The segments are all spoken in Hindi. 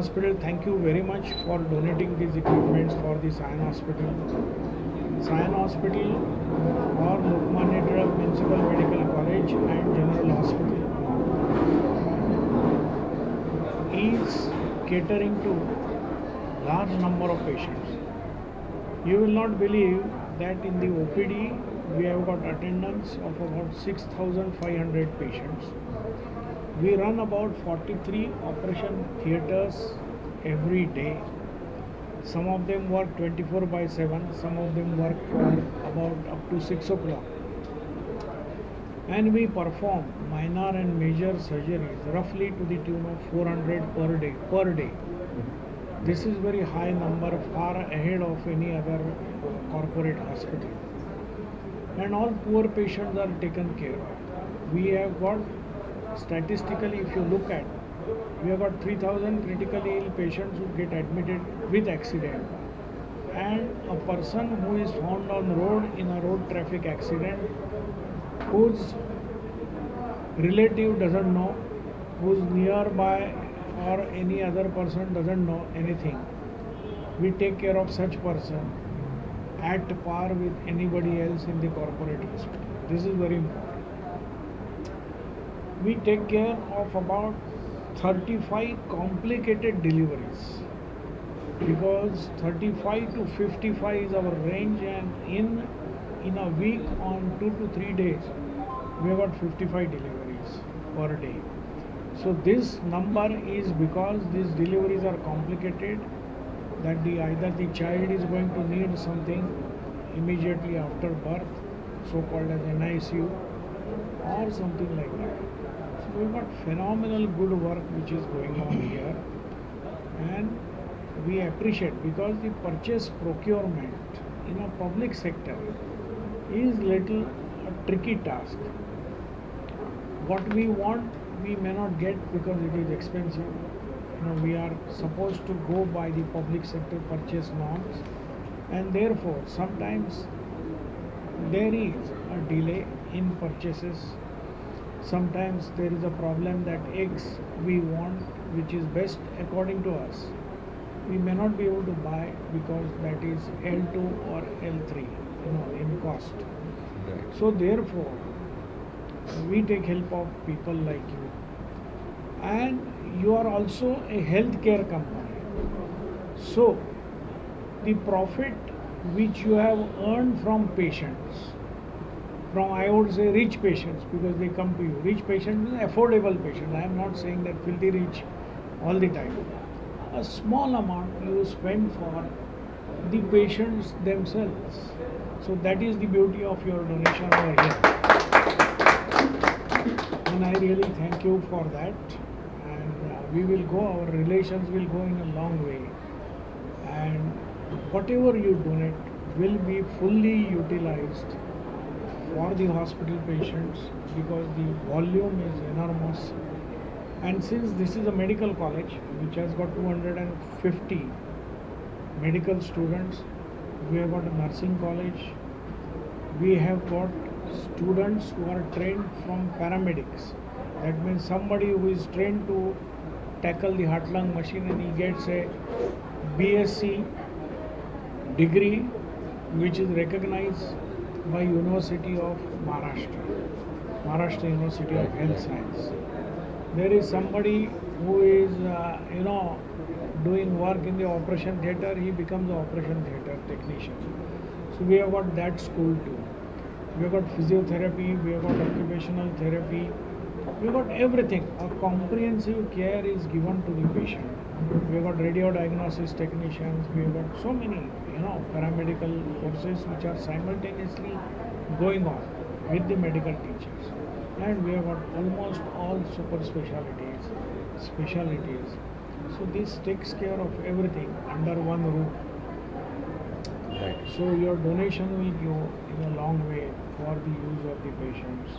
Hospital, thank you very much for donating these equipments for the Sion Hospital. Sion Hospital or Lokmanya Tilak Municipal Medical College and General Hospital is catering to large number of patients. You will not believe that in the OPD we have got attendance of about 6,500 patients. We run about 43 operation theatres every day. Some of them work 24/7, some of them work for about up to 6 o'clock. And we perform minor and major surgeries roughly to the tune of 400 per day. This is very high number, far ahead of any other corporate hospital. And all poor patients are taken care of. We have got, statistically if you look at, we have got 3,000 critically ill patients who get admitted with accident. And a person who is found on road in a road traffic accident, whose relative doesn't know, who's nearby or any other person doesn't know anything, we take care of such person at par with anybody else in the corporate hospital. This is very important. We take care of about 35 complicated deliveries, because 35 to 55 is our range, and in a week on 2 to 3 days we have got 55 deliveries per day. So this number is because these deliveries are complicated, that either the child is going to need something immediately after birth, so called as NICU, or something like that. So we've got phenomenal good work which is going on here, and we appreciate, because the purchase procurement in a public sector is little a tricky task. What we want we may not get because it is expensive. We are supposed to go by the public sector purchase norms, and therefore sometimes there is a delay in purchases. Sometimes there is a problem that X we want, which is best according to us, we may not be able to buy because that is L2 or L3 in cost. Right. So therefore we take help of people like you, and you are also a healthcare company. So the profit which you have earned from patients, from I would say rich patients, because they come to you, rich patients means affordable patients. I am not saying that filthy rich all the time. A small amount you spend for the patients themselves. So that is the beauty of your donation over here. And I really thank you for that, and we will go, our relations will go in a long way, and whatever you donate will be fully utilized for the hospital patients, because the volume is enormous. And since this is a medical college which has got 250 medical students, we have got a nursing college, we have got students who are trained from paramedics. That means somebody who is trained to tackle the heart-lung machine, and he gets a BSc degree which is recognized by University of Maharashtra University of Health Science. There is somebody who is doing work in the operation theatre, he becomes an operation theatre technician. So we have got that school too. We have got physiotherapy, we have got occupational therapy, we have got everything. A comprehensive care is given to the patient. We have got radio diagnosis technicians, we have got so many paramedical courses which are simultaneously going on with the medical teachers. And we have got almost all super specialities. So this takes care of everything under one roof. Right. So your donation will go in a long way for the use of the patients.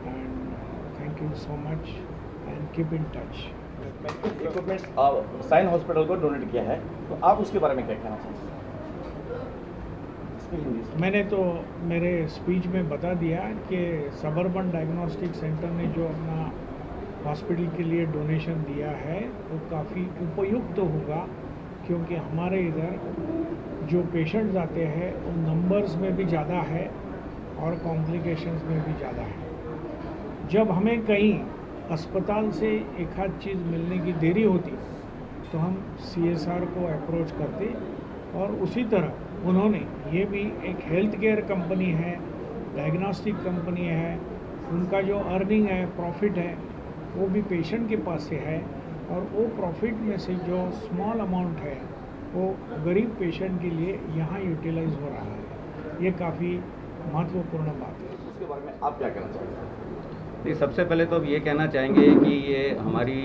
And thank you so much, and keep in touch. Equipments साइन हॉस्पिटल को डोनेट किया है, तो आप उसके बारे में क्या कहना चाहते हैं? मैंने तो मेरे स्पीच में बता दिया कि सबर्बन डायग्नोस्टिक सेंटर ने जो अपना हॉस्पिटल के लिए डोनेशन दिया है वो काफ़ी उपयुक्त होगा, क्योंकि हमारे इधर जो पेशेंट्स आते हैं वो नंबर्स में भी ज़्यादा है और कॉम्प्लिकेशंस में भी ज़्यादा है। जब हमें कहीं अस्पताल से एक आध चीज़ मिलने की देरी होती तो हम CSR को अप्रोच करते, और उसी तरह उन्होंने ये भी एक हेल्थ केयर कंपनी है, डायग्नोस्टिक कंपनी है, उनका जो अर्निंग है, प्रॉफिट है, वो भी पेशेंट के पास से है, और वो प्रॉफिट में से जो स्मॉल अमाउंट है वो गरीब पेशेंट के लिए यहाँ यूटिलाइज हो रहा है। ये काफ़ी महत्वपूर्ण बात है। उसके बारे में आप क्या कहना चाहते हैं? नहीं, सबसे पहले तो अब ये कहना चाहेंगे कि ये हमारी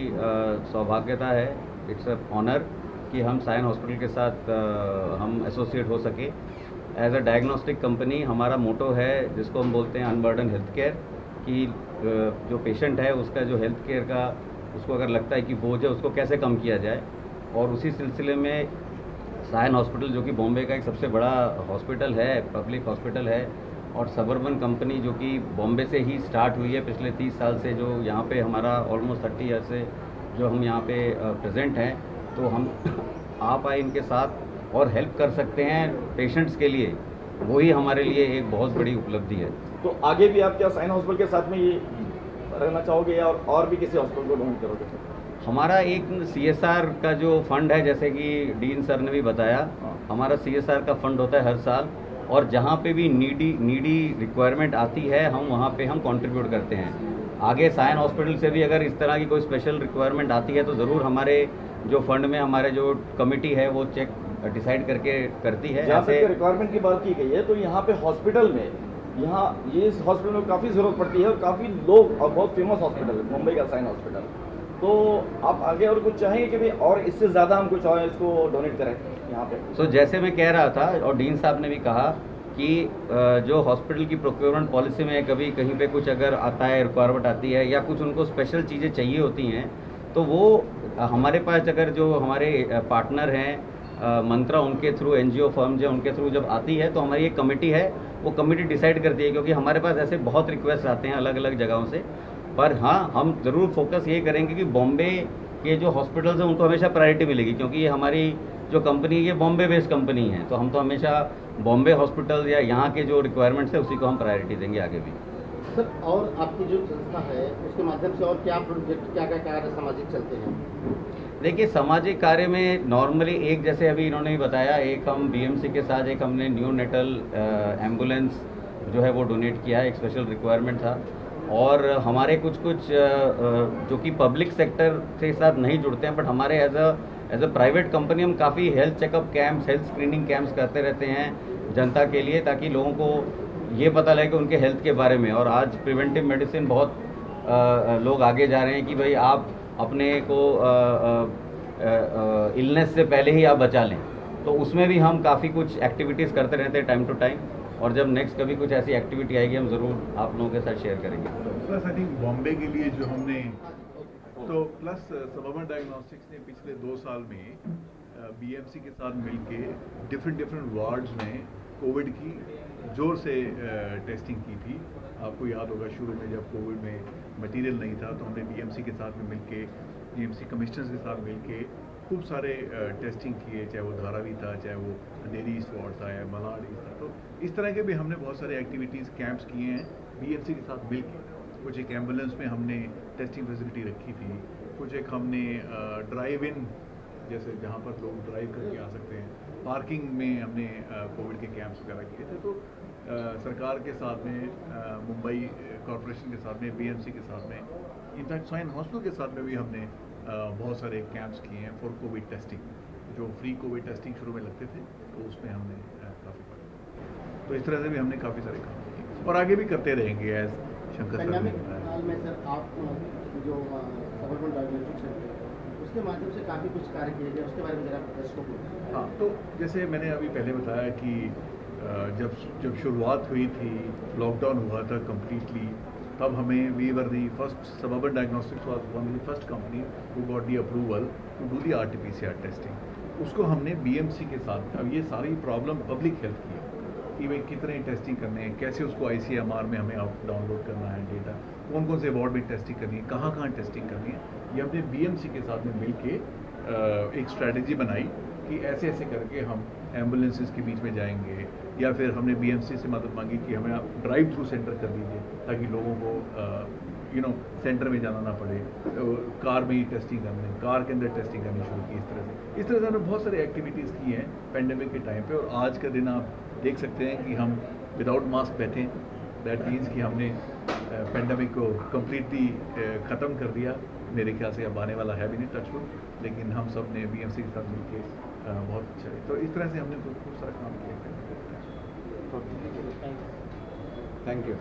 सौभाग्यता है, इट्स अ ऑनर कि हम साइन हॉस्पिटल के साथ हम एसोसिएट हो सके। एज अ डायग्नोस्टिक कंपनी हमारा मोटो है जिसको हम बोलते हैं अनबर्डन हेल्थ केयर, कि जो पेशेंट है उसका जो हेल्थ केयर का उसको अगर लगता है कि बोझ है उसको कैसे कम किया जाए। और उसी सिलसिले में साइन हॉस्पिटल जो कि बॉम्बे का एक सबसे बड़ा हॉस्पिटल है, पब्लिक हॉस्पिटल है, और सबर्बन कंपनी जो कि बॉम्बे से ही स्टार्ट हुई है पिछले 30 साल से, जो यहाँ पे हमारा ऑलमोस्ट 30 ईयर से जो हम यहाँ पे प्रेजेंट हैं, तो हम आप आए इनके साथ और हेल्प कर सकते हैं पेशेंट्स के लिए, वही हमारे लिए एक बहुत बड़ी उपलब्धि है। तो आगे भी आप क्या साइन हॉस्पिटल के साथ में ये रहना चाहोगे या और भी किसी हॉस्पिटल को डोनेट करोगे? हमारा एक CSR का जो फंड है, जैसे कि डीन सर ने भी बताया, हमारा CSR का फंड होता है हर साल, और जहाँ पे भी नीडी रिक्वायरमेंट आती है हम वहाँ पे हम कंट्रीब्यूट करते हैं। आगे साइन हॉस्पिटल से भी अगर इस तरह की कोई स्पेशल रिक्वायरमेंट आती है तो ज़रूर हमारे जो फंड में हमारे जो कमेटी है वो चेक डिसाइड करके करती है। जहाँ तक रिक्वायरमेंट की बात की गई है तो यहाँ पे हॉस्पिटल में ये इस हॉस्पिटल में काफ़ी ज़रूरत पड़ती है और काफ़ी लोग, और बहुत फेमस हॉस्पिटल है मुंबई का साइन हॉस्पिटल। तो आप आगे और कुछ चाहेंगे कि भाई और इससे ज़्यादा हम कुछ और इसको डोनेट करें यहाँ पे? तो जैसे मैं कह रहा था और डीन साहब ने भी कहा कि जो हॉस्पिटल की प्रोक्योरमेंट पॉलिसी में कभी कहीं पे कुछ अगर आता है, रिक्वायरमेंट आती है या कुछ उनको स्पेशल चीज़ें चाहिए होती हैं, तो वो हमारे पास अगर जो हमारे पार्टनर हैं मंत्रा, उनके थ्रू NGO फर्म जो उनके थ्रू जब आती है तो हमारी एक कमेटी है, वो कमेटी डिसाइड करती है, क्योंकि हमारे पास ऐसे बहुत रिक्वेस्ट आते हैं अलग अलग जगहों से। पर हाँ, हम ज़रूर फोकस ये करेंगे कि बॉम्बे के जो हॉस्पिटल्स हैं उनको हमेशा प्रायोरिटी मिलेगी, क्योंकि ये हमारी जो कंपनी ये बॉम्बे बेस्ड कंपनी है, तो हम तो हमेशा बॉम्बे हॉस्पिटल या यहाँ के जो रिक्वायरमेंट्स है उसी को हम प्रायोरिटी देंगे आगे भी। सर, और आपकी जो संस्था है उसके माध्यम से और क्या प्रोजेक्ट, क्या क्या कार्य सामाजिक चलते हैं? देखिए, सामाजिक कार्य में नॉर्मली एक, जैसे अभी इन्होंने ही बताया, एक हम BMC के साथ एक हमने न्यू नेटल एम्बुलेंस जो है वो डोनेट किया है, एक स्पेशल रिक्वायरमेंट था। और हमारे कुछ जो कि पब्लिक सेक्टर के साथ नहीं जुड़ते हैं, बट हमारे एज अ प्राइवेट कंपनी हम काफ़ी health checkup camps, health screening camps करते रहते हैं जनता के लिए, ताकि लोगों को ये पता लगे उनके हेल्थ के बारे में। और आज प्रिवेंटिव मेडिसिन बहुत लोग आगे जा रहे हैं कि भाई आप अपने को इलनेस से पहले ही आप बचा लें, तो उसमें भी हम काफ़ी कुछ एक्टिविटीज़ करते रहते हैं टाइम टू टाइम, और जब नेक्स्ट कभी कुछ ऐसी एक्टिविटी आएगी हम ज़रूर आप लोगों के साथ शेयर करेंगे। प्लस आई थिंक बॉम्बे के लिए जो हमने तो प्लस सबर्बन डायग्नोस्टिक्स ने पिछले 2 साल में BMC के साथ मिलके डिफरेंट वार्ड्स में कोविड की जोर से टेस्टिंग की थी। आपको याद होगा शुरू में जब कोविड में मटेरियल नहीं था तो हमने BMC के साथ में मिलके, BMC कमिश्नर्स के साथ मिलके खूब सारे टेस्टिंग किए, चाहे वो धारावी था, चाहे वो अंधेरी स्पॉट था या मलाड था। तो इस तरह के भी हमने बहुत सारे एक्टिविटीज़, कैंप्स किए हैं BMC के साथ मिलके। कुछ एक एम्बुलेंस में हमने टेस्टिंग फैसिलिटी रखी थी, कुछ एक हमने ड्राइव इन, जैसे जहाँ पर लोग ड्राइव करके आ सकते हैं, पार्किंग में हमने कोविड के कैंप्स वगैरह किए थे। तो सरकार के साथ में, मुंबई कॉरपोरेशन के साथ में, BMC के साथ में, इनफैक्ट साइन हॉस्पिटल के साथ में भी हमने बहुत सारे कैंप्स किए हैं फॉर कोविड टेस्टिंग। जो फ्री कोविड टेस्टिंग शुरू में लगते थे तो उसमें हमने काफ़ी पढ़ा। तो इस तरह से भी हमने काफ़ी सारे काम किए और आगे भी करते रहेंगे। एज शंकर सर ने बताया में सर, आप जो सबर्बन डायग्नोस्टिक्स है उसके माध्यम से काफ़ी कुछ कार्य किए गए, उसके बारे में जरा दर्शकों को। हाँ, तो जैसे मैंने अभी पहले बताया कि जब शुरुआत हुई थी, लॉकडाउन हुआ था कम्प्लीटली, तब हमें we were the first, suburban diagnostics was one of the first company who got the approval to do the RT-PCR testing. उसको हमने BMC के साथ, अब ये सारी प्रॉब्लम पब्लिक हेल्थ की है, कि भाई कितने टेस्टिंग करने हैं, कैसे उसको ICMR में हमें डाउनलोड करना है डेटा, कौन कौन से वार्ड में टेस्टिंग करनी है, कहाँ टेस्टिंग करनी है। ये हमने BMC के साथ में मिल के एक स्ट्रैटेजी बनाई कि ऐसे ऐसे करके हम एम्बुलेंसेस के बीच में जाएंगे, या फिर हमने BMC से मदद मांगी कि हमें आप ड्राइव थ्रू सेंटर कर दीजिए ताकि लोगों को सेंटर में जाना ना पड़े, कार में ही टेस्टिंग करने, कार के अंदर टेस्टिंग करनी शुरू की। इस तरह से हमने बहुत सारी एक्टिविटीज़ की हैं पेंडेमिक के टाइम पे, और आज का दिन आप देख सकते हैं कि हम विदाउट मास्क बैठे हैं। दैट मीन्स कि हमने पेंडेमिक को कम्प्लीटली ख़त्म कर दिया। मेरे ख्याल से अब आने वाला है भी नहीं, टचवुड, लेकिन हम सब ने BMC के साथ मिलकर बहुत अच्छा है। तो इस तरह से हमने खूब सारा काम किया। Thank you.